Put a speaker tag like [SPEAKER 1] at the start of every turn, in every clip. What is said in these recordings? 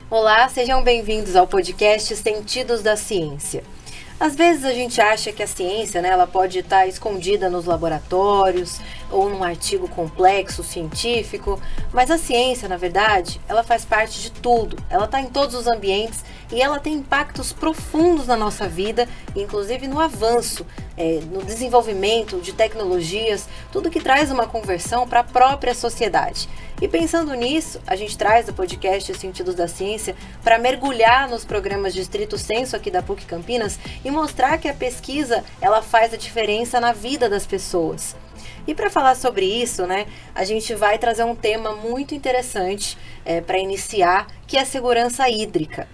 [SPEAKER 1] Olá, sejam bem-vindos ao podcast Sentidos da Ciência. Às vezes a gente acha que a ciência, ela pode estar escondida nos laboratórios ou num artigo complexo, científico, mas a ciência, na verdade, ela faz parte de tudo, ela está em todos os ambientes e ela tem impactos profundos na nossa vida, inclusive no avanço, no desenvolvimento de tecnologias, tudo que traz uma conversão para a própria sociedade. E pensando nisso, a gente traz o podcast Sentidos da Ciência para mergulhar nos programas de estrito senso aqui da PUC Campinas e mostrar que a pesquisa ela faz a diferença na vida das pessoas. E para falar sobre isso, a gente vai trazer um tema muito interessante para iniciar, que é a segurança hídrica.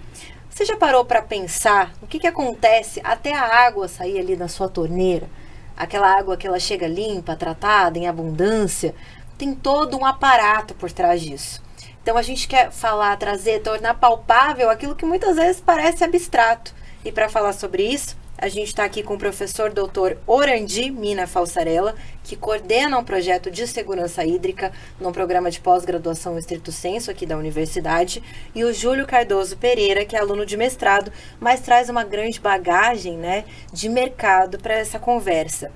[SPEAKER 1] Você já parou para pensar o que acontece até a água sair ali da sua torneira? Aquela água que ela chega limpa, tratada, em abundância, tem todo um aparato por trás disso. Então a gente quer tornar palpável aquilo que muitas vezes parece abstrato. E para falar sobre isso, a gente está aqui com o professor Dr. Orandi Mina Falsarella, que coordena um projeto de segurança hídrica no programa de pós-graduação estrito senso aqui da universidade, e o Júlio Cardoso Pereira, que é aluno de mestrado, mas traz uma grande bagagem, de mercado para essa conversa.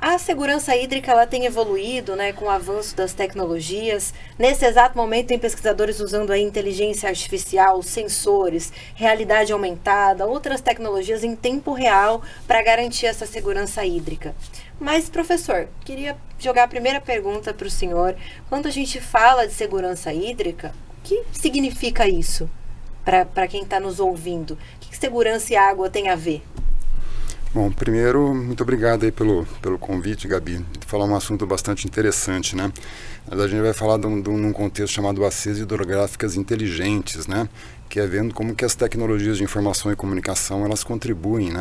[SPEAKER 1] A segurança hídrica ela tem evoluído com o avanço das tecnologias. Nesse exato momento tem pesquisadores usando a inteligência artificial, sensores, realidade aumentada, outras tecnologias em tempo real para garantir essa segurança hídrica. Mas, professor, queria jogar a primeira pergunta para o senhor. Quando a gente fala de segurança hídrica, o que significa isso para quem está nos ouvindo? O que segurança e água tem a ver?
[SPEAKER 2] Bom, primeiro, muito obrigado aí pelo convite, Gabi. Falar um assunto bastante interessante, Na verdade, a gente vai falar de um contexto chamado bacias hidrográficas inteligentes, Que é vendo como que as tecnologias de informação e comunicação, elas contribuem,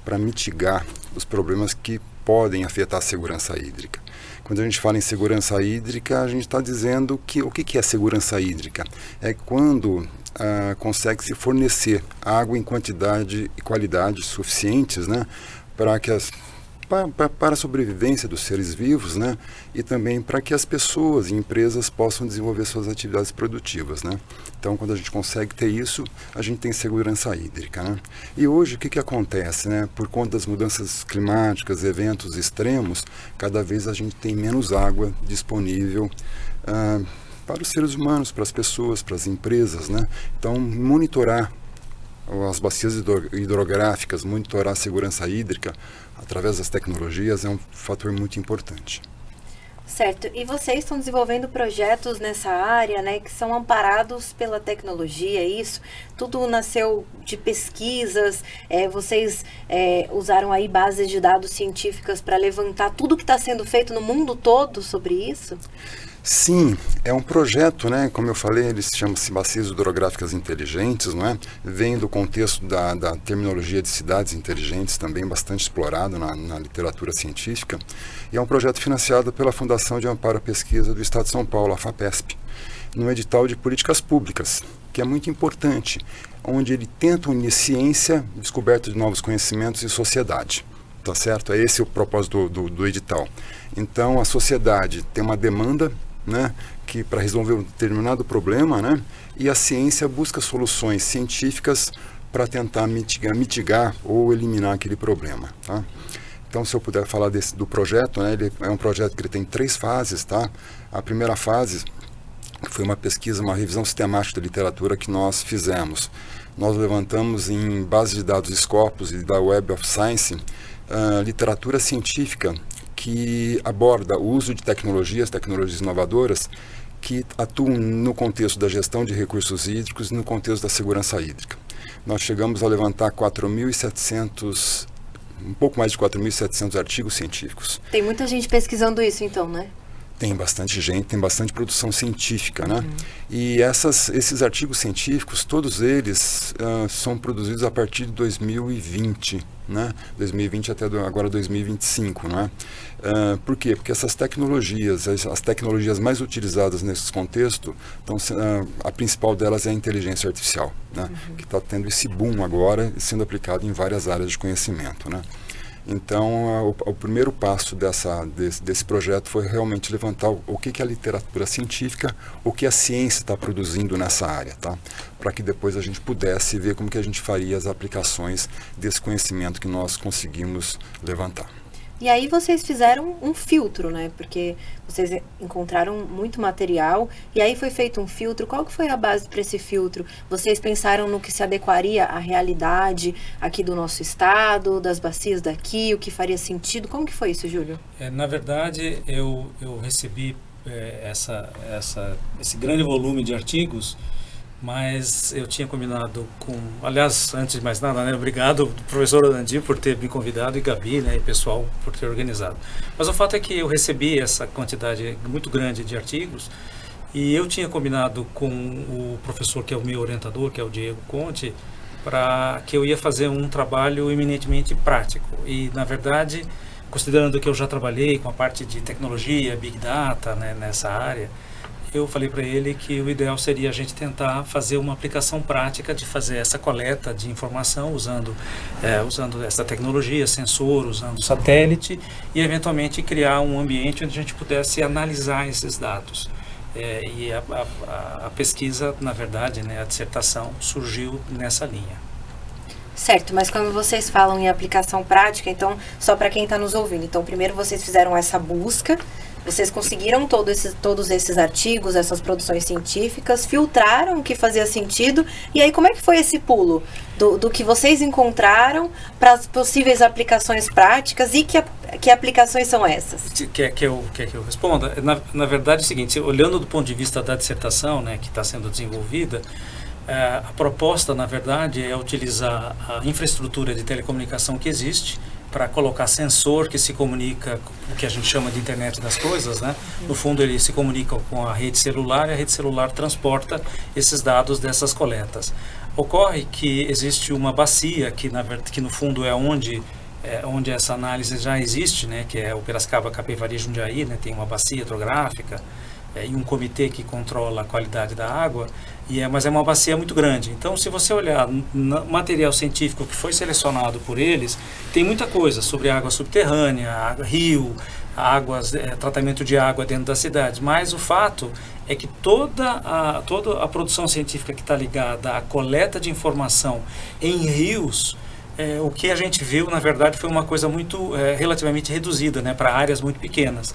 [SPEAKER 2] para mitigar os problemas que podem afetar a segurança hídrica. Quando a gente fala em segurança hídrica, a gente está dizendo que o que é segurança hídrica? É quando consegue-se fornecer água em quantidade e qualidade suficientes, para a sobrevivência dos seres vivos, e também para que as pessoas e empresas possam desenvolver suas atividades produtivas, Então, quando a gente consegue ter isso, a gente tem segurança hídrica, E hoje, o que acontece, Por conta das mudanças climáticas, eventos extremos, cada vez a gente tem menos água disponível para os seres humanos, para as pessoas, para as empresas, Então, monitorar as bacias hidrográficas, monitorar a segurança hídrica através das tecnologias é um fator muito importante.
[SPEAKER 1] Certo. E vocês estão desenvolvendo projetos nessa área, que são amparados pela tecnologia, isso? Tudo nasceu de pesquisas, vocês usaram aí bases de dados científicas para levantar tudo que está sendo feito no mundo todo sobre isso?
[SPEAKER 2] Sim, é um projeto, como eu falei, ele chama-se Bacias Hidrográficas Inteligentes, Vem do contexto da terminologia de cidades inteligentes, também bastante explorado na literatura científica, e é um projeto financiado pela Fundação de Amparo à Pesquisa do Estado de São Paulo, a FAPESP, no edital de políticas públicas, que é muito importante, onde ele tenta unir ciência, descoberta de novos conhecimentos e sociedade. Tá certo? É esse o propósito do edital. Então, a sociedade tem uma demanda, que para resolver um determinado problema, e a ciência busca soluções científicas para tentar mitigar ou eliminar aquele problema, tá? Então, se eu puder falar do projeto, ele é um projeto que ele tem 3 fases, tá? A primeira fase foi uma pesquisa, uma revisão sistemática da literatura que nós fizemos. Nós levantamos em base de dados Scopus e da Web of Science literatura científica que aborda o uso de tecnologias inovadoras que atuam no contexto da gestão de recursos hídricos e no contexto da segurança hídrica. Nós chegamos a levantar 4.700, um pouco mais de 4.700 artigos científicos.
[SPEAKER 1] Tem muita gente pesquisando isso então,
[SPEAKER 2] Tem bastante gente, tem bastante produção científica, E esses artigos científicos, todos eles são produzidos a partir de 2020, 2020 até agora 2025, Por quê? Porque essas tecnologias, as tecnologias mais utilizadas nesse contexto, a principal delas é a inteligência artificial, que está tendo esse boom agora, sendo aplicado em várias áreas de conhecimento, Então, o primeiro passo desse projeto foi realmente levantar o que é a literatura científica, o que a ciência está produzindo nessa área, tá? Para que depois a gente pudesse ver como que a gente faria as aplicações desse conhecimento que nós conseguimos levantar.
[SPEAKER 1] E aí vocês fizeram um filtro, né? Porque vocês encontraram muito material e aí foi feito um filtro. Qual que foi a base para esse filtro? Vocês pensaram no que se adequaria à realidade aqui do nosso estado, das bacias daqui, o que faria sentido? Como que foi isso, Júlio?
[SPEAKER 3] Na verdade, eu recebi esse grande volume de artigos, mas eu tinha combinado com... Aliás, antes de mais nada, né, obrigado, professor Orandi, por ter me convidado, e Gabi, né, e pessoal, por ter organizado. Mas o fato é que eu recebi essa quantidade muito grande de artigos, e eu tinha combinado com o professor, que é o meu orientador, que é o Diego Conte, para que eu ia fazer um trabalho eminentemente prático. E, na verdade, considerando que eu já trabalhei com a parte de tecnologia, Big Data, né, nessa área, eu falei para ele que o ideal seria a gente tentar fazer uma aplicação prática de fazer essa coleta de informação usando essa tecnologia, sensor, usando satélite e eventualmente criar um ambiente onde a gente pudesse analisar esses dados. E a pesquisa, na verdade, né, a dissertação surgiu nessa linha.
[SPEAKER 1] Certo, mas quando vocês falam em aplicação prática, então, só para quem está nos ouvindo, então primeiro vocês fizeram essa busca, vocês conseguiram todos esses artigos, essas produções científicas, filtraram o que fazia sentido, e aí como é que foi esse pulo do que vocês encontraram para as possíveis aplicações práticas e que aplicações são essas?
[SPEAKER 3] Quer que eu responda? Na verdade é o seguinte, olhando do ponto de vista da dissertação, né, que está sendo desenvolvida, a proposta, na verdade, é utilizar a infraestrutura de telecomunicação que existe para colocar sensor que se comunica, o que a gente chama de internet das coisas, né? No fundo, ele se comunica com a rede celular e a rede celular transporta esses dados dessas coletas. Ocorre que existe uma bacia que no fundo é onde essa análise já existe, né? Que é o Piracicaba, Capivari, Jundiaí, né? Tem uma bacia hidrográfica e um comitê que controla a qualidade da água, mas é uma bacia muito grande. Então, se você olhar no material científico que foi selecionado por eles, tem muita coisa sobre água subterrânea, rio, tratamento de água dentro das cidades, mas o fato é que toda a produção científica que está ligada à coleta de informação em rios, o que a gente viu, na verdade, foi uma coisa muito relativamente reduzida, né, para áreas muito pequenas.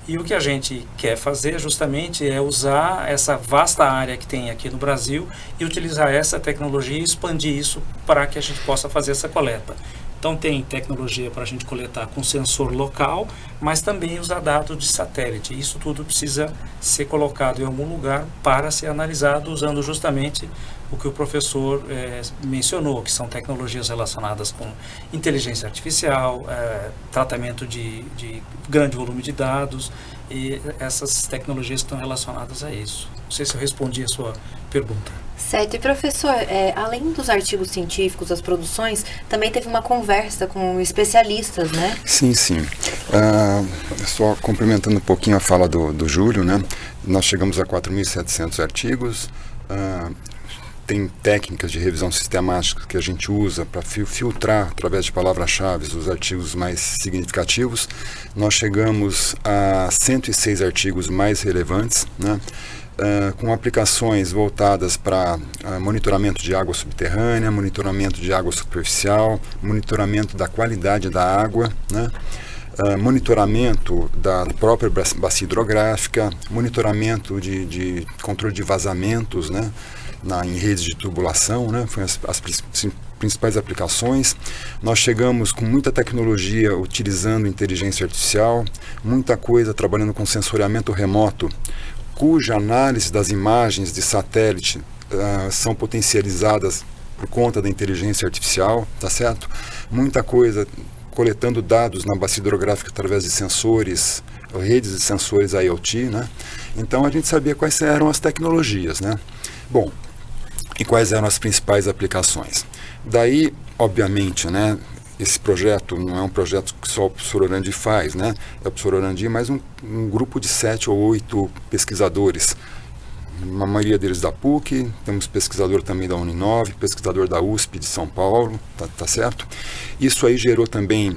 [SPEAKER 3] E o que a gente quer fazer justamente é usar essa vasta área que tem aqui no Brasil e utilizar essa tecnologia e expandir isso para que a gente possa fazer essa coleta. Então tem tecnologia para a gente coletar com sensor local, mas também usar dados de satélite. Isso tudo precisa ser colocado em algum lugar para ser analisado usando justamente o que o professor mencionou, que são tecnologias relacionadas com inteligência artificial, tratamento de grande volume de dados, e essas tecnologias estão relacionadas a isso. Não sei se eu respondi a sua pergunta.
[SPEAKER 1] Certo. E professor, além dos artigos científicos, das produções, também teve uma conversa com especialistas, né?
[SPEAKER 2] Sim. Só complementando um pouquinho a fala do Júlio, né? Nós chegamos a 4.700 artigos. Tem técnicas de revisão sistemática que a gente usa para filtrar, através de palavras-chave, os artigos mais significativos. Nós chegamos a 106 artigos mais relevantes, né? Com aplicações voltadas para monitoramento de água subterrânea, monitoramento de água superficial, monitoramento da qualidade da água, né? Monitoramento da própria bacia hidrográfica, monitoramento de controle de vazamentos, né? Em redes de tubulação, né? Foi as principais aplicações. Nós chegamos com muita tecnologia utilizando inteligência artificial, muita coisa trabalhando com sensoriamento remoto, cuja análise das imagens de satélite são potencializadas por conta da inteligência artificial, tá certo? Muita coisa coletando dados na bacia hidrográfica através de sensores, redes de sensores IoT, né? Então a gente sabia quais eram as tecnologias, né? Bom, e quais eram as principais aplicações. Daí, obviamente, né, esse projeto não é um projeto que só o professor Orandi faz, né? É o professor Orandi mais um grupo de 7 ou 8 pesquisadores, a maioria deles da PUC, temos pesquisador também da Uninove, pesquisador da USP de São Paulo, tá certo? Isso aí gerou também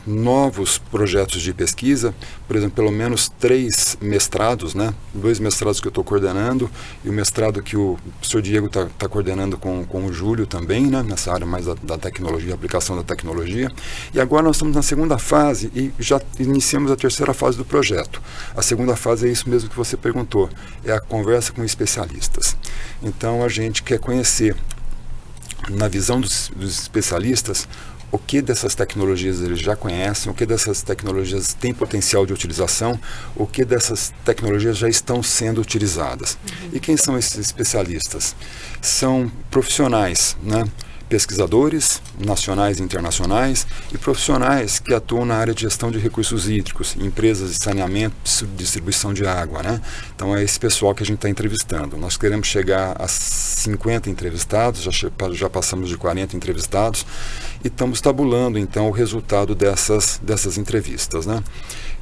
[SPEAKER 2] novos projetos de pesquisa, por exemplo, pelo menos 3 mestrados, né? 2 mestrados que eu estou coordenando e o mestrado que o professor Diego está coordenando com o Júlio também, né? Nessa área mais da tecnologia, aplicação da tecnologia. E agora nós estamos na segunda fase e já iniciamos a terceira fase do projeto. A segunda fase é isso mesmo que você perguntou, é a conversa com especialistas. Então a gente quer conhecer, na visão dos especialistas, o que dessas tecnologias eles já conhecem, o que dessas tecnologias têm potencial de utilização, o que dessas tecnologias já estão sendo utilizadas. E quem são esses especialistas? São profissionais, né? Pesquisadores nacionais e internacionais e profissionais que atuam na área de gestão de recursos hídricos, empresas de saneamento e distribuição de água, né? Então é esse pessoal que a gente está entrevistando. Nós queremos chegar a 50 entrevistados, já passamos de 40 entrevistados e estamos tabulando então o resultado dessas entrevistas, né?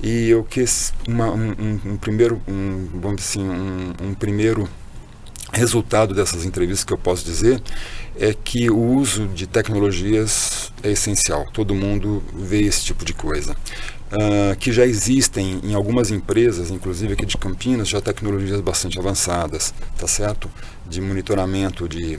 [SPEAKER 2] E eu quis um primeiro resultado dessas entrevistas que eu posso dizer é que o uso de tecnologias é essencial. Todo mundo vê esse tipo de coisa. Que já existem em algumas empresas, inclusive aqui de Campinas, já tecnologias bastante avançadas, tá certo? De monitoramento de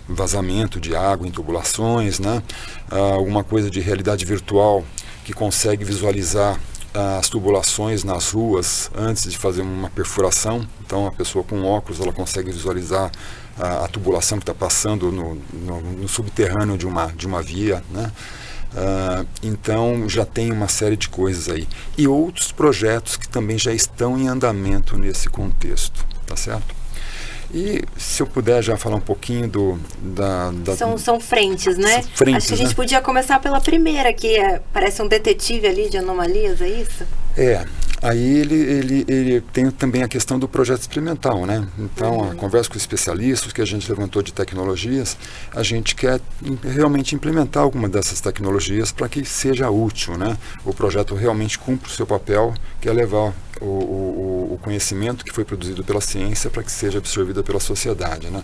[SPEAKER 2] vazamento de água em tubulações, né? Alguma coisa de realidade virtual que consegue visualizar as tubulações nas ruas antes de fazer uma perfuração. Então a pessoa com óculos ela consegue visualizar a tubulação que está passando no subterrâneo de uma via, né? Então já tem uma série de coisas aí e outros projetos que também já estão em andamento nesse contexto, tá certo? E se eu puder já falar um pouquinho
[SPEAKER 1] São frentes, né?
[SPEAKER 2] Frentes,
[SPEAKER 1] acho que a gente podia começar pela primeira, que parece um detetive ali de anomalias, é isso?
[SPEAKER 2] Aí ele tem também a questão do projeto experimental, né? Então, a conversa com especialistas que a gente levantou de tecnologias, a gente quer realmente implementar alguma dessas tecnologias para que seja útil, né? O projeto realmente cumpra o seu papel, que é levar o conhecimento que foi produzido pela ciência para que seja absorvido pela sociedade, né?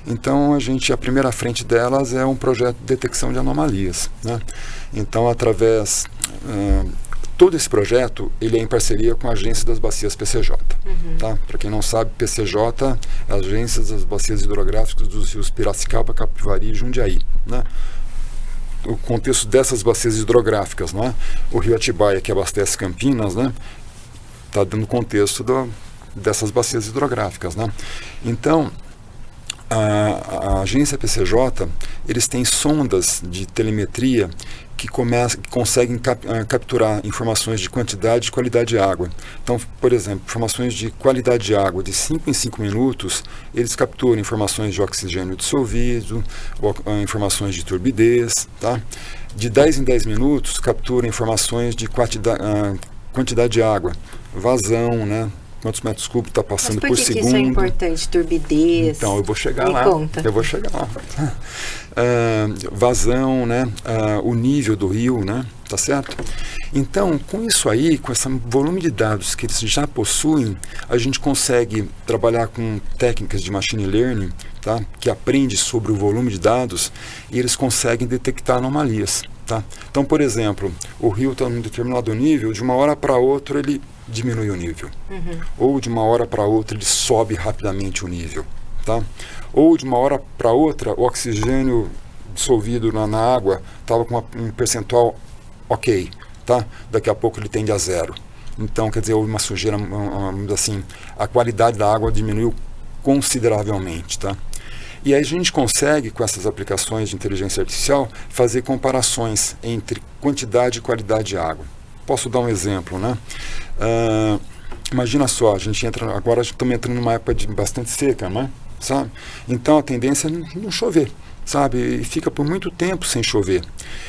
[SPEAKER 2] Então, a primeira frente delas é um projeto de detecção de anomalias, né? Então, através... todo esse projeto ele é em parceria com a Agência das Bacias PCJ. Tá? Para quem não sabe, PCJ é a Agência das Bacias Hidrográficas dos rios Piracicaba, Capivari e Jundiaí. Né? O contexto dessas bacias hidrográficas, né? O rio Atibaia, que abastece Campinas, né? Está dando contexto dessas bacias hidrográficas. Né? Então, a agência PCJ, eles têm sondas de telemetria que conseguem capturar informações de quantidade e qualidade de água. Então, por exemplo, informações de qualidade de água de 5 em 5 minutos, eles capturam informações de oxigênio dissolvido, informações de turbidez, tá? De 10 em 10 minutos, capturam informações de quantidade de água, vazão, né? Quantos metros cúbicos está passando por segundo.
[SPEAKER 1] Isso é importante, turbidez?
[SPEAKER 2] Então, eu vou chegar lá. Vazão, né? O nível do rio, né? Tá certo? Então, com isso aí, com esse volume de dados que eles já possuem, a gente consegue trabalhar com técnicas de machine learning, tá? Que aprende sobre o volume de dados e eles conseguem detectar anomalias, tá? Então, por exemplo, o rio está em um determinado nível, de uma hora para outra ele diminui o nível. Ou de uma hora para outra ele sobe rapidamente o nível, tá? Ou de uma hora para outra o oxigênio dissolvido na água estava com um percentual ok, tá? Daqui a pouco ele tende a 0. Então, quer dizer, houve uma sujeira, assim, a qualidade da água diminuiu consideravelmente, tá? E aí a gente consegue, com essas aplicações de inteligência artificial, fazer comparações entre quantidade e qualidade de água. Posso dar um exemplo, né? Imagina só, agora estamos entrando numa época de bastante seca, né? Sabe? Então a tendência é não chover, sabe? E fica por muito tempo sem chover.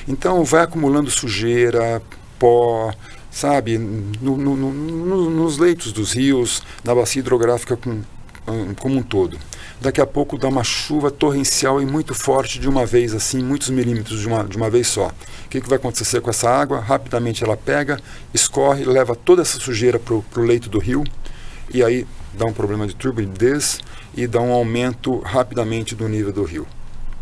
[SPEAKER 2] Então vai acumulando sujeira, pó, sabe? Nos leitos dos rios, na bacia hidrográfica como um todo. Daqui a pouco dá uma chuva torrencial e muito forte de uma vez, assim, muitos milímetros de uma vez só. O que vai acontecer com essa água? Rapidamente ela pega, escorre, leva toda essa sujeira para o leito do rio e aí dá um problema de turbidez e dá um aumento rapidamente do nível do rio.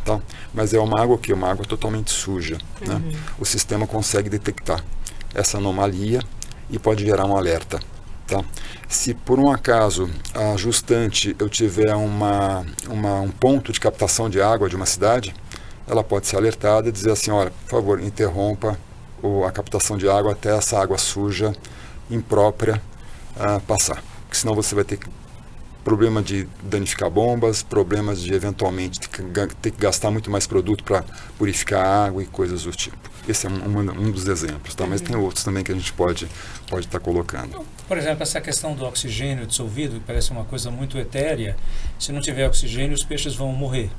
[SPEAKER 2] Tá? Mas é uma água que uma água totalmente suja. Né? O sistema consegue detectar essa anomalia e pode gerar um alerta. Tá? Se por um acaso a justante eu tiver um ponto de captação de água de uma cidade, ela pode ser alertada e dizer assim, olha, por favor, interrompa a captação de água até essa água suja, imprópria, passar. Porque senão você vai ter problema de danificar bombas, problemas de eventualmente ter que gastar muito mais produto para purificar a água e coisas do tipo. Esse é um dos exemplos, tá? Mas tem outros também que a gente pode estar colocando.
[SPEAKER 3] Por exemplo, essa questão do oxigênio dissolvido, que parece uma coisa muito etérea, se não tiver oxigênio, os peixes vão morrer.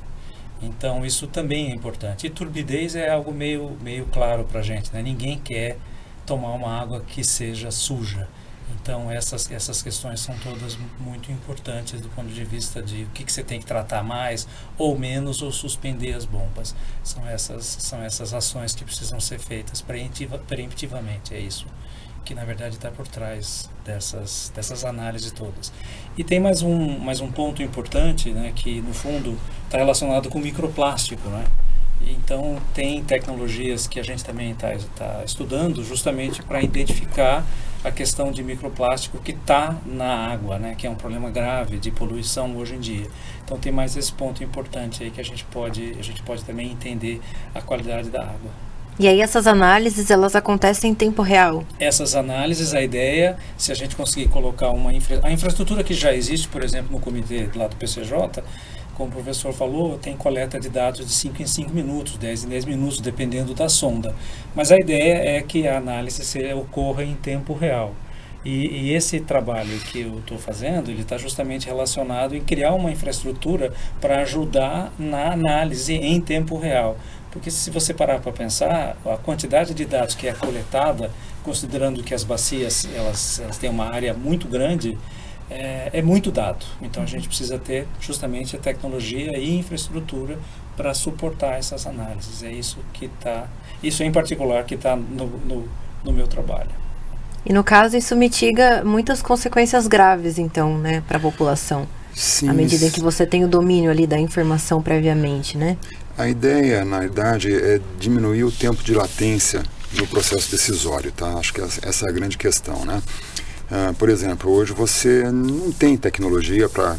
[SPEAKER 3] Então, isso também é importante. E turbidez é algo meio claro para a gente, né? Ninguém quer tomar uma água que seja suja. Então, essas questões são todas muito importantes do ponto de vista de o que você tem que tratar mais ou menos, ou suspender as bombas. São essas ações que precisam ser feitas preemptivamente. É isso que, na verdade, está por trás dessas análises todas. E tem mais um ponto importante, né, que, no fundo, está relacionado com microplástico, né? Então, tem tecnologias que a gente também está estudando justamente para identificar a questão de microplástico que está na água, né, que é um problema grave de poluição hoje em dia. Então, tem mais esse ponto importante aí que a gente pode também entender a qualidade da água.
[SPEAKER 1] E aí essas análises, elas acontecem em tempo real?
[SPEAKER 3] Essas análises, a ideia, se a gente conseguir colocar a infraestrutura que já existe, por exemplo, no comitê lá do PCJ, como o professor falou, tem coleta de dados de 5 em 5 minutos, 10 em 10 minutos, dependendo da sonda. Mas a ideia é que a análise ocorra em tempo real. E esse trabalho que eu estou fazendo, ele está justamente relacionado em criar uma infraestrutura para ajudar na análise em tempo real. Porque se você parar para pensar, a quantidade de dados que é coletada, considerando que as bacias elas têm uma área muito grande, é muito dado. Então a gente precisa ter justamente a tecnologia e infraestrutura para suportar essas análises. É isso isso em particular que está no meu trabalho.
[SPEAKER 1] E no caso isso mitiga muitas consequências graves, então, né, para a população.
[SPEAKER 2] Sim,
[SPEAKER 1] à medida que você tem o domínio ali da informação previamente, né?
[SPEAKER 2] A ideia, na verdade, é diminuir o tempo de latência no processo decisório, tá? Acho que essa é a grande questão, né? Por exemplo, hoje você não tem tecnologia para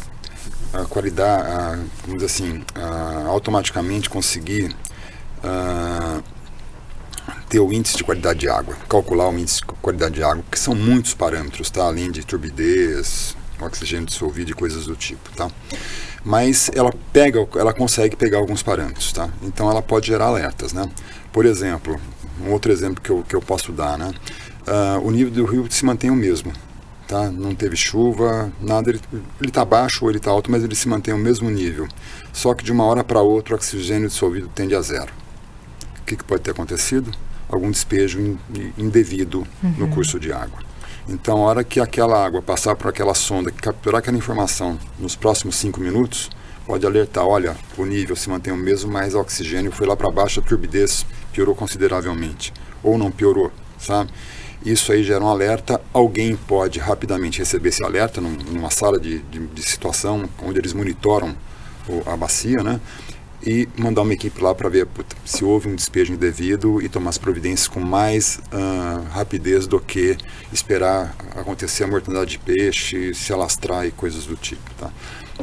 [SPEAKER 2] vamos dizer assim, automaticamente conseguir ter o índice de qualidade de água, calcular o índice de qualidade de água, porque são muitos parâmetros, tá? Além de turbidez, oxigênio dissolvido e coisas do tipo, tá? Mas ela consegue pegar alguns parâmetros, tá? Então ela pode gerar alertas, né? Por exemplo, um outro exemplo que eu posso dar, né? O nível do rio se mantém o mesmo, tá? Não teve chuva, nada, ele está baixo ou ele está alto, mas ele se mantém o mesmo nível. Só que de uma hora para outra o oxigênio dissolvido tende a zero. O que pode ter acontecido? Algum despejo indevido no curso de água. Então, a hora que aquela água passar por aquela sonda, que capturar aquela informação nos próximos 5 minutos, pode alertar, olha, o nível se mantém o mesmo, mas o oxigênio foi lá para baixo, a turbidez piorou consideravelmente. Ou não piorou, sabe? Isso aí gera um alerta, alguém pode rapidamente receber esse alerta numa sala de situação, onde eles monitoram a bacia, né? E mandar uma equipe lá para ver se houve um despejo indevido e tomar as providências com mais rapidez do que esperar acontecer a mortandade de peixe, se alastrar e coisas do tipo, tá?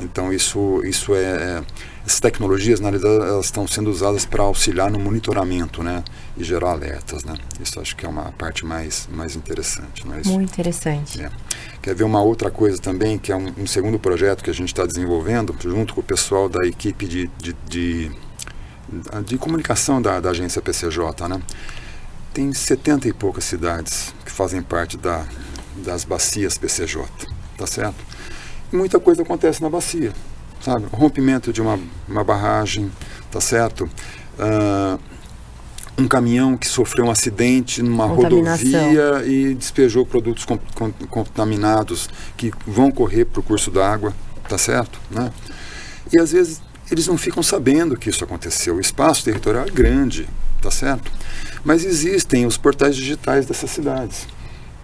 [SPEAKER 2] Então essas tecnologias, na realidade, elas estão sendo usadas para auxiliar no monitoramento, né, e gerar alertas, né? Isso acho que é uma parte mais interessante, não é isso?
[SPEAKER 1] Muito interessante.
[SPEAKER 2] Quer ver uma outra coisa também, que é um segundo projeto que a gente está desenvolvendo, junto com o pessoal da equipe de comunicação da agência PCJ, né? Tem 70 e poucas cidades que fazem parte das bacias PCJ, tá certo? E muita coisa acontece na bacia, sabe? O rompimento de uma barragem, tá certo? Um caminhão que sofreu um acidente numa rodovia e despejou produtos contaminados que vão correr para o curso da água, tá certo? Né? E às vezes eles não ficam sabendo que isso aconteceu. O espaço territorial é grande, tá certo? Mas existem os portais digitais dessas cidades,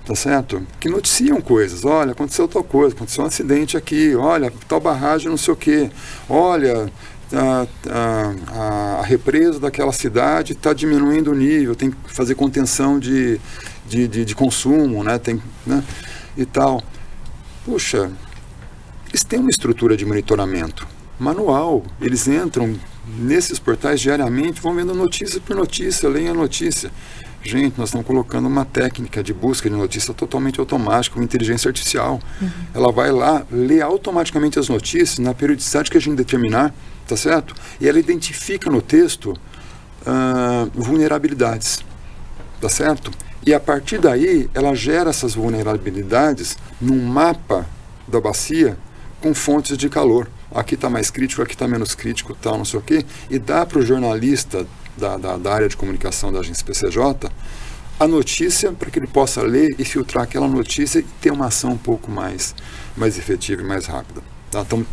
[SPEAKER 2] tá certo? Que noticiam coisas. Olha, aconteceu tal coisa, aconteceu um acidente aqui, olha, tal barragem não sei o quê, olha, a represa daquela cidade está diminuindo o nível, tem que fazer contenção de consumo, né? E tal. Puxa, eles têm uma estrutura de monitoramento manual, eles entram nesses portais diariamente, vão vendo notícia por notícia, leem a notícia. Gente, nós estamos colocando uma técnica de busca de notícia totalmente automática, com inteligência artificial. Ela vai lá, lê automaticamente as notícias na periodicidade que a gente determinar, tá certo? E ela identifica no texto vulnerabilidades, tá certo? E a partir daí, ela gera essas vulnerabilidades num mapa da bacia com fontes de calor. Aqui está mais crítico, aqui está menos crítico, tal, não sei o quê, e dá para o jornalista da área de comunicação da agência PCJ a notícia para que ele possa ler e filtrar aquela notícia e ter uma ação um pouco mais efetiva e mais rápida. Tá? Então,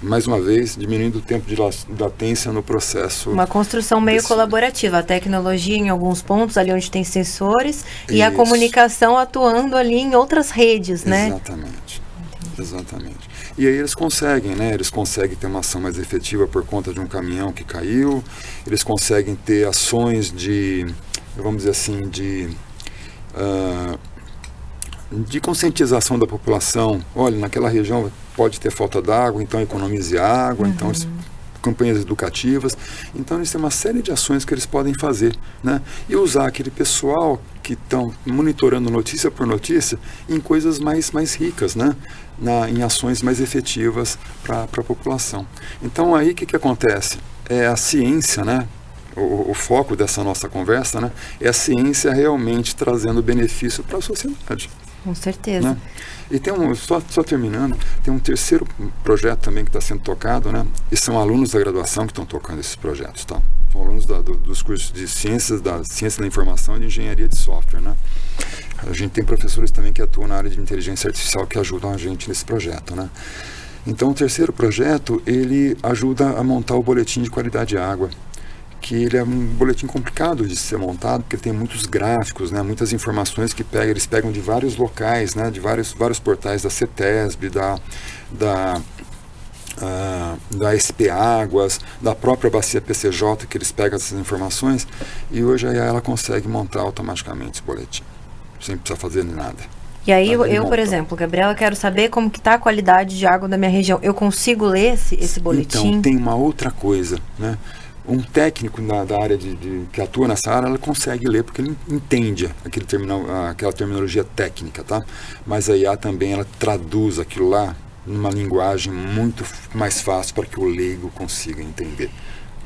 [SPEAKER 2] mais uma vez, diminuindo o tempo de latência no processo.
[SPEAKER 1] Uma construção meio colaborativa, a tecnologia em alguns pontos, ali onde tem sensores, e a comunicação atuando ali em outras redes, né?
[SPEAKER 2] Exatamente. Exatamente. E aí eles conseguem, né? Eles conseguem ter uma ação mais efetiva por conta de um caminhão que caiu, eles conseguem ter ações de, vamos dizer assim, de conscientização da população. Olha, naquela região pode ter falta d'água, então economize água, então campanhas educativas. Então eles têm uma série de ações que eles podem fazer, né? E usar aquele pessoal que estão monitorando notícia por notícia em coisas mais ricas, né? Em ações mais efetivas para a população. Então aí o que acontece? É a ciência, né? O foco dessa nossa conversa, né? É a ciência realmente trazendo benefício para a sociedade.
[SPEAKER 1] Com certeza.
[SPEAKER 2] Né? E tem só terminando, tem um terceiro projeto também que está sendo tocado, né? E são alunos da graduação que estão tocando esses projetos, tá? São alunos dos cursos de ciência da informação e de engenharia de software, né? A gente tem professores também que atuam na área de inteligência artificial que ajudam a gente nesse projeto, né? Então, o terceiro projeto, ele ajuda a montar o boletim de qualidade de água, que ele é um boletim complicado de ser montado, porque tem muitos gráficos, né, muitas informações que eles pegam de vários locais, né, de vários portais da CETESB, da SP Águas, da própria bacia PCJ, que eles pegam essas informações, e hoje ela consegue montar automaticamente esse boletim, sem precisar fazer nada.
[SPEAKER 1] E aí eu, por exemplo, Gabriela, quero saber como que está a qualidade de água da minha região. Eu consigo ler esse boletim?
[SPEAKER 2] Então, tem uma outra coisa, né? Um técnico da área que atua nessa área, ela consegue ler porque ele entende aquela terminologia técnica, tá? Mas a IA também, ela traduz aquilo lá numa linguagem muito mais fácil para que o leigo consiga entender.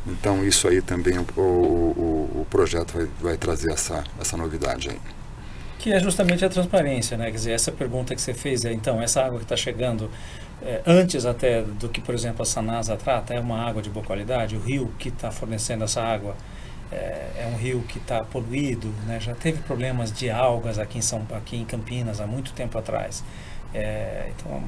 [SPEAKER 2] Então, isso aí também o projeto vai trazer essa novidade aí.
[SPEAKER 3] Que é justamente a transparência, né? Quer dizer, essa pergunta que você fez, então, essa água que está chegando antes até do que, por exemplo, a Sanasa trata, é uma água de boa qualidade? O rio que está fornecendo essa água é um rio que está poluído, né? Já teve problemas de algas aqui em Campinas há muito tempo atrás. Então,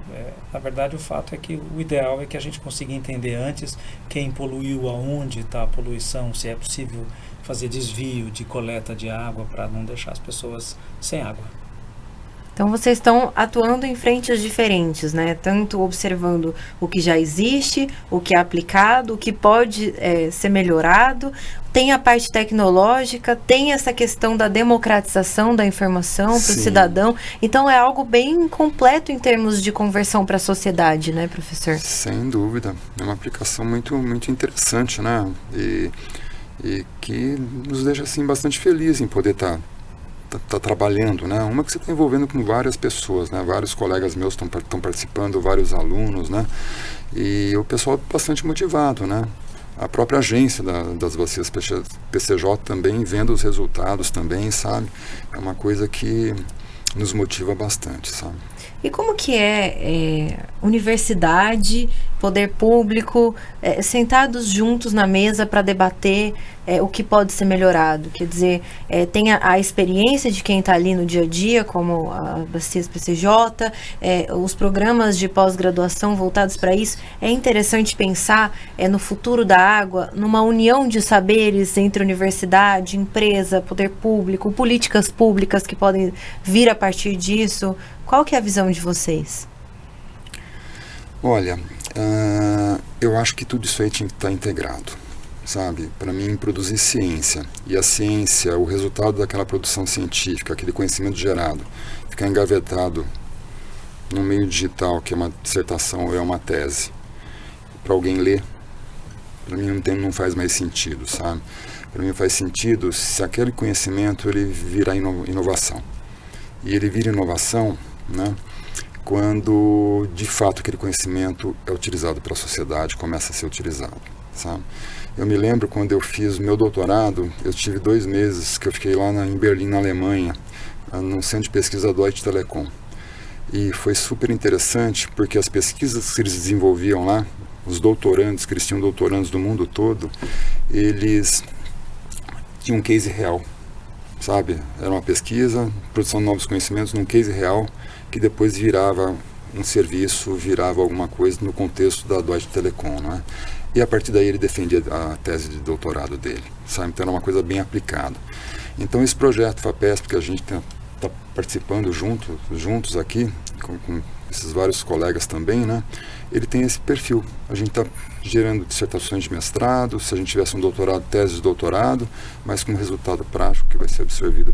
[SPEAKER 3] na verdade, o fato é que o ideal é que a gente consiga entender antes quem poluiu, aonde está a poluição, se é possível fazer desvio de coleta de água para não deixar as pessoas sem água.
[SPEAKER 1] Então vocês estão atuando em frentes diferentes, né? Tanto observando o que já existe, o que é aplicado, o que pode ser melhorado. Tem a parte tecnológica, tem essa questão da democratização da informação para o cidadão. Então é algo bem completo em termos de conversão para a sociedade, né, professor?
[SPEAKER 2] Sem dúvida. É uma aplicação muito, muito interessante, né? E que nos deixa assim bastante felizes em poder estar trabalhando, né? Uma que você está envolvendo com várias pessoas, né? Vários colegas meus estão participando, vários alunos, né? E o pessoal bastante motivado, né? A própria agência das bacias PCJ também, vendo os resultados também, sabe? É uma coisa que nos motiva bastante, sabe?
[SPEAKER 1] E como que universidade, poder público, sentados juntos na mesa para debater o que pode ser melhorado? Quer dizer, tem a experiência de quem está ali no dia a dia, como a Bacias PCJ, os programas de pós-graduação voltados para isso. É interessante pensar no futuro da água, numa união de saberes entre universidade, empresa, poder público, políticas públicas que podem vir a partir disso? Qual que é a visão de vocês?
[SPEAKER 2] Olha, eu acho que tudo isso aí tinha que estar integrado, sabe? Para mim, produzir ciência, e a ciência, o resultado daquela produção científica, aquele conhecimento gerado, ficar engavetado no meio digital, que é uma dissertação ou é uma tese, para alguém ler, para mim não faz mais sentido, sabe? Para mim faz sentido se aquele conhecimento ele virar inovação. E ele vira inovação, né, quando de fato aquele conhecimento é utilizado pela sociedade, começa a ser utilizado, sabe? Eu me lembro quando eu fiz o meu doutorado, eu tive 2 meses que eu fiquei lá em Berlim, na Alemanha, no centro de pesquisa Deutsche Telekom. E foi super interessante porque as pesquisas que eles desenvolviam lá, os doutorandos, que eles tinham doutorandos do mundo todo, eles tinham um case real, sabe? Era uma pesquisa, produção de novos conhecimentos num case real, que depois virava um serviço, virava alguma coisa no contexto da Deutsche Telekom, né? E a partir daí ele defendia a tese de doutorado dele, sabe? Então era uma coisa bem aplicada. Então esse projeto FAPESP, que a gente está participando juntos aqui, com esses vários colegas também, né? Ele tem esse perfil. A gente está gerando dissertações de mestrado, se a gente tivesse um doutorado, tese de doutorado, mas com resultado prático que vai ser absorvido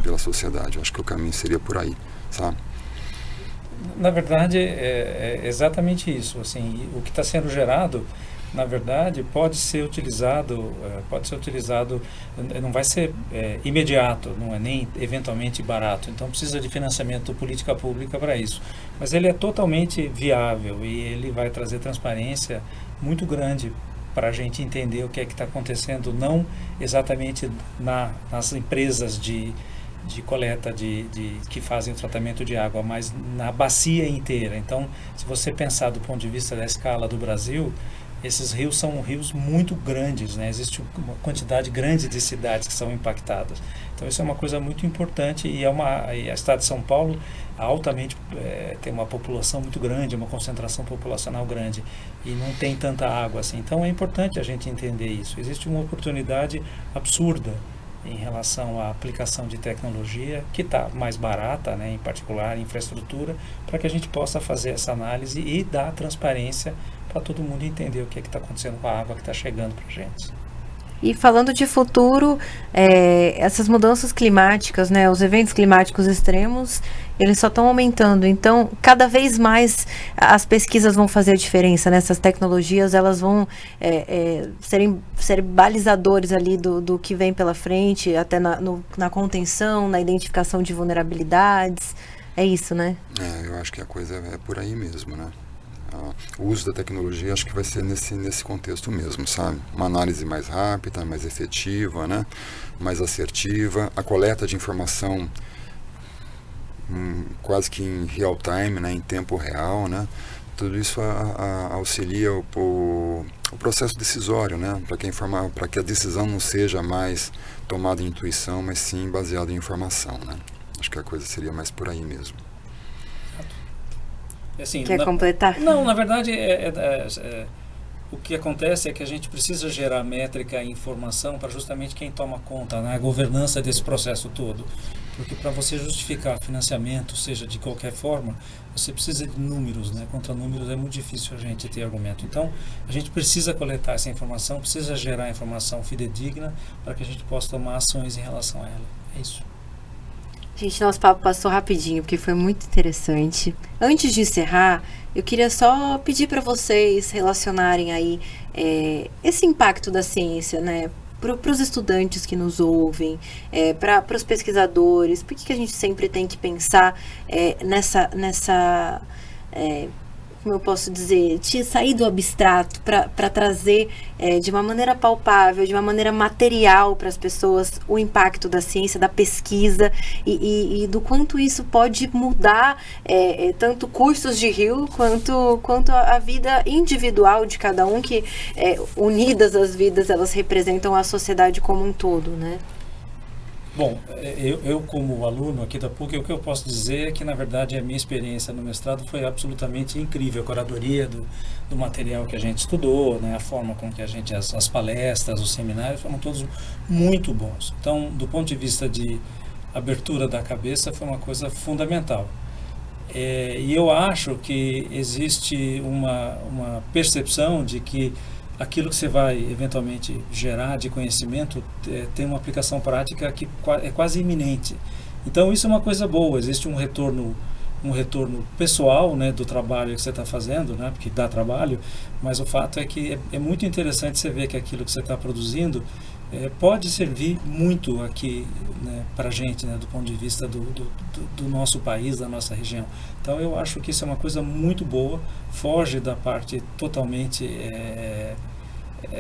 [SPEAKER 2] pela sociedade. Acho que o caminho seria por aí, sabe?
[SPEAKER 3] Na verdade, é exatamente isso. Assim, o que está sendo gerado, na verdade, pode ser utilizado, não vai ser imediato, não é nem eventualmente barato. Então, precisa de financiamento política pública para isso. Mas ele é totalmente viável e ele vai trazer transparência muito grande para a gente entender o que é que está acontecendo, não exatamente nas empresas de coleta que fazem o tratamento de água, mas na bacia inteira. Então, se você pensar do ponto de vista da escala do Brasil, esses rios são rios muito grandes, né? Existe uma quantidade grande de cidades que são impactadas. Então, isso é uma coisa muito importante e a cidade de São Paulo altamente tem uma população muito grande, uma concentração populacional grande e não tem tanta água assim. Então, é importante a gente entender isso. Existe uma oportunidade absurda em relação à aplicação de tecnologia que está mais barata, né, em particular infraestrutura, para que a gente possa fazer essa análise e dar transparência para todo mundo entender o que está acontecendo com a água que está chegando para a gente.
[SPEAKER 1] E falando de futuro, essas mudanças climáticas, né, os eventos climáticos extremos, eles só estão aumentando. Então, cada vez mais as pesquisas vão fazer a diferença, né? Essas tecnologias, elas vão ser balizadores ali do que vem pela frente, até na contenção, na identificação de vulnerabilidades. É isso, né?
[SPEAKER 2] Eu acho que a coisa é por aí mesmo, né? O uso da tecnologia acho que vai ser nesse contexto mesmo, sabe? Uma análise mais rápida, mais efetiva, né? Mais assertiva, a coleta de informação quase que em real time, né? Em tempo real, né? Tudo isso auxilia o processo decisório, né? Para que a decisão não seja mais tomada em intuição, mas sim baseada em informação, né? Acho que a coisa seria mais por aí mesmo.
[SPEAKER 3] Assim,
[SPEAKER 1] quer completar?
[SPEAKER 3] Não, na verdade, o que acontece é que a gente precisa gerar métrica e informação para justamente quem toma conta, né, a governança desse processo todo. Porque para você justificar financiamento, seja de qualquer forma, você precisa de números, né? Contra números é muito difícil a gente ter argumento. Então, a gente precisa coletar essa informação, precisa gerar informação fidedigna para que a gente possa tomar ações em relação a ela. É isso.
[SPEAKER 1] Gente, nosso papo passou rapidinho, porque foi muito interessante. Antes de encerrar, eu queria só pedir para vocês relacionarem aí esse impacto da ciência, né? Para os estudantes que nos ouvem, para os pesquisadores. Por que a gente sempre tem que pensar nessa como eu posso dizer, sair do abstrato para trazer de uma maneira palpável, de uma maneira material para as pessoas o impacto da ciência, da pesquisa e do quanto isso pode mudar tanto cursos de rio quanto a vida individual de cada um, que unidas as vidas, elas representam a sociedade como um todo, né?
[SPEAKER 3] Bom, eu como aluno aqui da PUC, o que eu posso dizer é que, na verdade, a minha experiência no mestrado foi absolutamente incrível. A curadoria do material que a gente estudou, né, a forma com que as palestras, os seminários foram todos muito bons. Então, do ponto de vista de abertura da cabeça foi uma coisa fundamental. E eu acho que existe uma percepção de que aquilo que você vai eventualmente gerar de conhecimento tem uma aplicação prática que é quase iminente. Então isso é uma coisa boa, existe um retorno pessoal, né, do trabalho que você está fazendo, né, porque dá trabalho, mas o fato é que é muito interessante você ver que aquilo que você está produzindo pode servir muito aqui, né, para a gente, né, do ponto de vista do nosso país, da nossa região. Então eu acho que isso é uma coisa muito boa, foge da parte totalmente...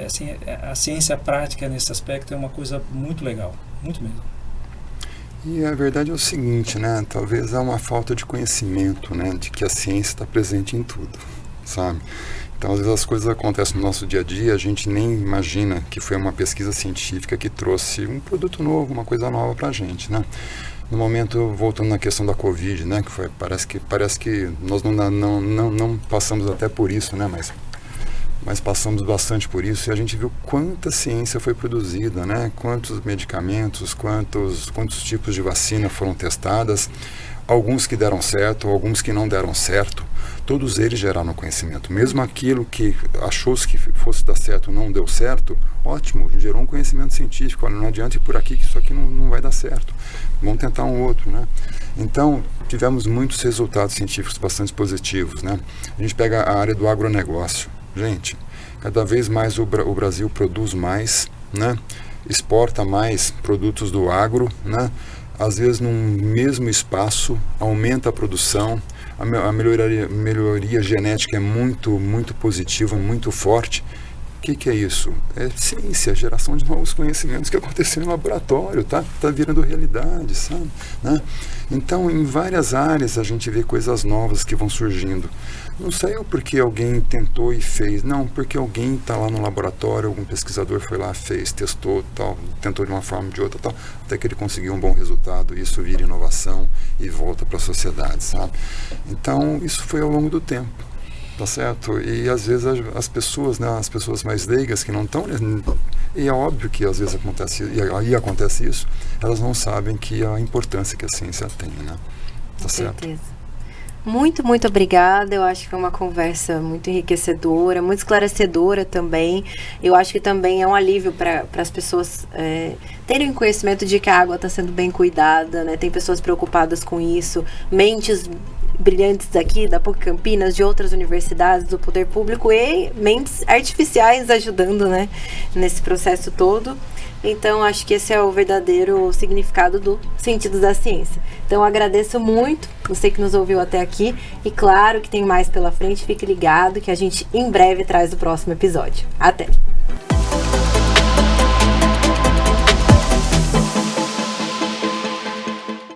[SPEAKER 3] assim, a ciência prática nesse aspecto é uma coisa muito legal, muito mesmo.
[SPEAKER 2] E a verdade é o seguinte, né? Talvez há uma falta de conhecimento, né? De que a ciência está presente em tudo, sabe? Então, às vezes as coisas acontecem no nosso dia a dia, a gente nem imagina que foi uma pesquisa científica que trouxe um produto novo, uma coisa nova para a gente, né? No momento, voltando na questão da Covid, né? Que foi, parece que nós não passamos até por isso, né? Mas passamos bastante por isso e a gente viu quanta ciência foi produzida, né? Quantos medicamentos, quantos tipos de vacina foram testadas, alguns que deram certo, alguns que não deram certo, todos eles geraram conhecimento. Mesmo aquilo que achou-se que fosse dar certo não deu certo, ótimo, gerou um conhecimento científico. Olha, não adianta ir por aqui que isso aqui não vai dar certo, vamos tentar um outro, né? Então, tivemos muitos resultados científicos bastante positivos, né? A gente pega a área do agronegócio. Gente, cada vez mais o Brasil produz mais, né? Exporta mais produtos do agro, né? Às vezes num mesmo espaço, aumenta a produção, a melhoria genética é muito positiva, muito forte. O que é isso? É ciência, geração de novos conhecimentos que aconteceu no laboratório, tá virando realidade, sabe? Né? Então, em várias áreas a gente vê coisas novas que vão surgindo. Não saiu porque alguém tentou e fez, não, porque alguém está lá no laboratório, algum pesquisador foi lá, fez, testou, tal, tentou de uma forma ou de outra, tal, até que ele conseguiu um bom resultado, isso vira inovação e volta para a sociedade, sabe? Então, isso foi ao longo do tempo. Tá certo? E às vezes as pessoas, né, as pessoas mais leigas que não estão, e é óbvio que às vezes acontece isso, elas não sabem que a importância que a ciência tem, né? Tá certo?
[SPEAKER 1] Com certeza. Muito obrigada. Eu acho que foi uma conversa muito enriquecedora, muito esclarecedora também. Eu acho que também é um alívio para as pessoas terem conhecimento de que a água está sendo bem cuidada, né? Tem pessoas preocupadas com isso, mentes brilhantes daqui, da PUC Campinas, de outras universidades, do poder público e mentes artificiais ajudando, né, nesse processo todo. Então, acho que esse é o verdadeiro significado do Sentidos da Ciência. Então, agradeço muito você que nos ouviu até aqui e claro que tem mais pela frente, fique ligado que a gente em breve traz o próximo episódio. Até!